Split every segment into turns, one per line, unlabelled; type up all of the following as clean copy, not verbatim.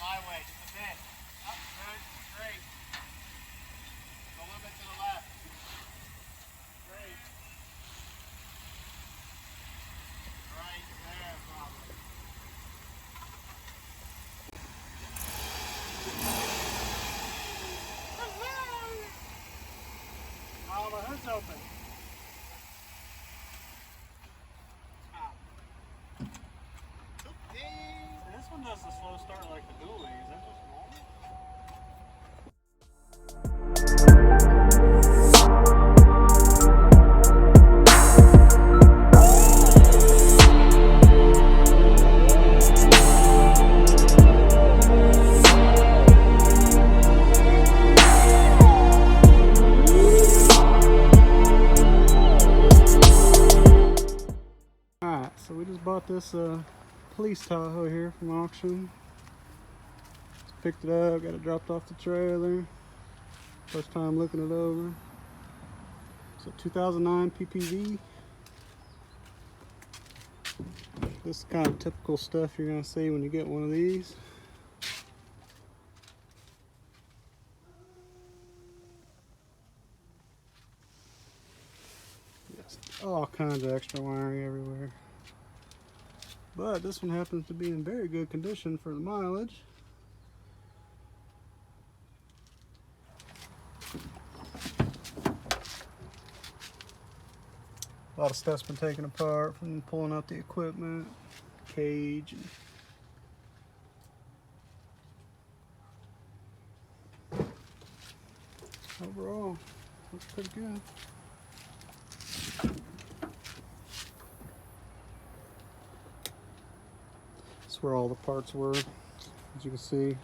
my way, just a bit. Up, good, straight. Go a little bit to the left. Straight. Right there, probably. Oh, my hood's open. This one does the slow start like the dually. Is that just normal? Alright, so we just bought this police Tahoe here from auction. Just picked it up, got it dropped off the trailer. First time looking it over. It's a 2009 PPV. This is kind of typical stuff you're going to see when you get one of these. Yes, all kinds of extra wiring everywhere. But this one happens to be in very good condition for the mileage. A lot of stuff's been taken apart from pulling out the equipment, cage. Overall, looks pretty good. That's where all the parts were. As you can see,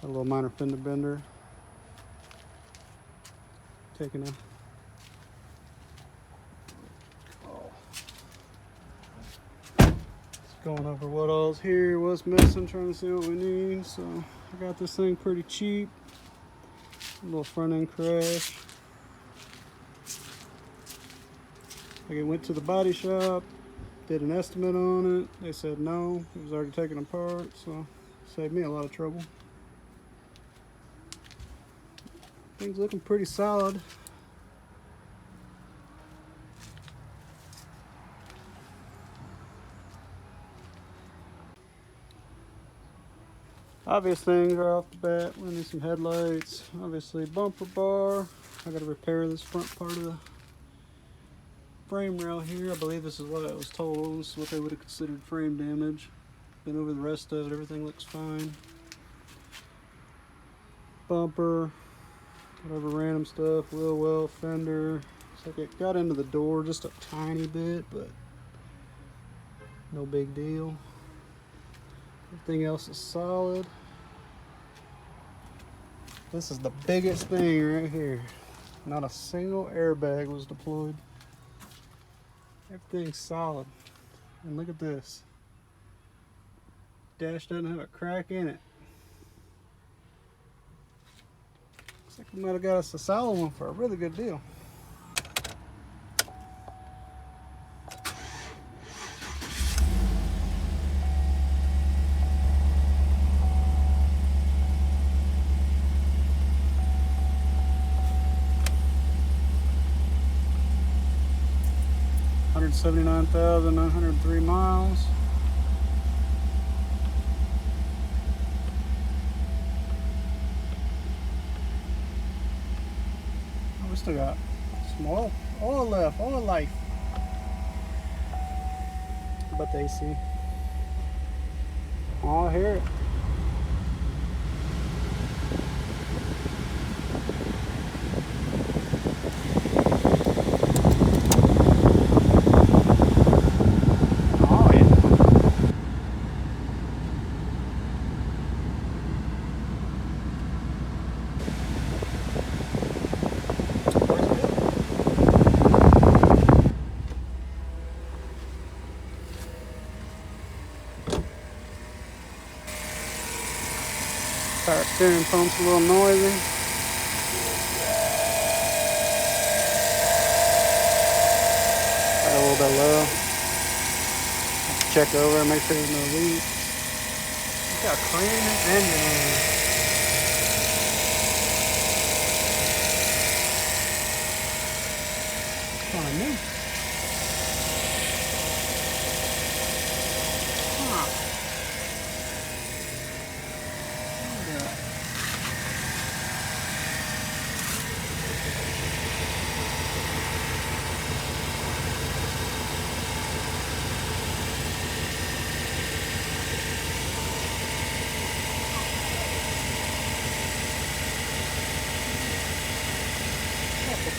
a little minor fender bender. Taking a going over what all's here, what's missing, trying to see what we need. So I got this thing pretty cheap. A little front end crash. I went to the body shop, did an estimate on it. They said no, it was already taken apart, so saved me a lot of trouble. Things looking pretty solid. Obvious things right off the bat. We need some headlights. Obviously bumper bar. I got to repair this front part of the frame rail here. I believe this is what I was told. This is what they would have considered frame damage. Been over the rest of it. Everything looks fine. Bumper. Whatever random stuff. Wheel well, fender. Looks like it got into the door just a tiny bit, but no big deal. Everything else is solid. This is the biggest thing right here. Not a single airbag was deployed. Everything's solid. And look at this. Dash doesn't have a crack in it. Looks like we might have got us a solid one for a really good deal. $179,903 miles. Oh, we still got some oil left, oil life. How about the AC? Oh, I hear it. Power steering pump's a little noisy. Got a little bit low. Have to check over and make sure there's no leaks. Got clean engine. Kind of new. Huh.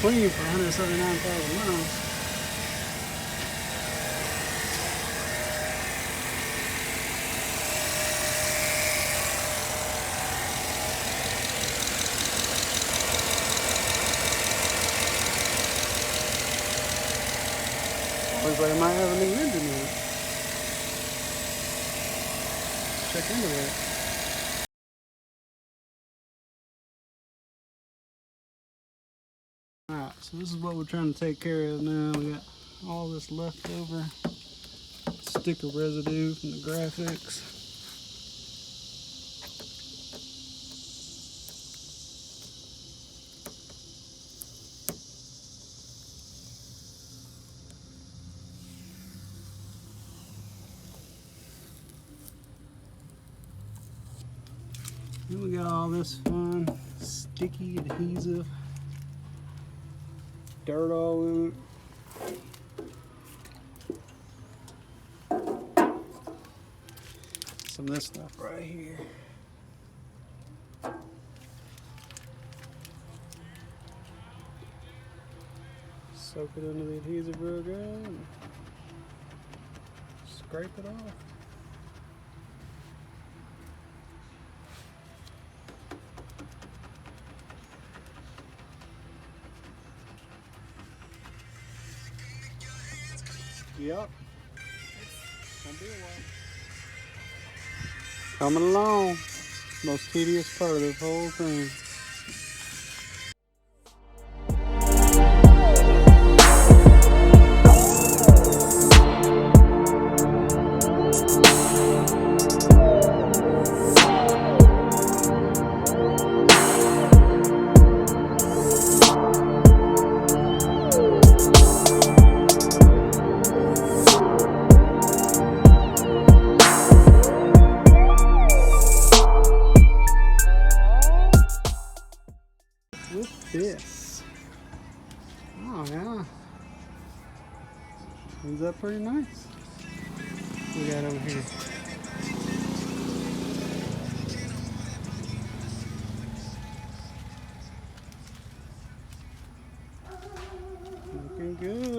Clean for 179,000 miles. Looks like I might have a new engine in it. Check into it. Alright, so this is what we're trying to take care of now. We got all this leftover sticker residue from the graphics. Then we got all this fun sticky adhesive, dirt all in it. Some of this stuff right here. Soak it into the adhesive real good and scrape it off. Yep. Gonna be a while. Coming along. Most tedious part of this whole thing. With this. Oh yeah. Ends up pretty nice. What we got over here? Looking good.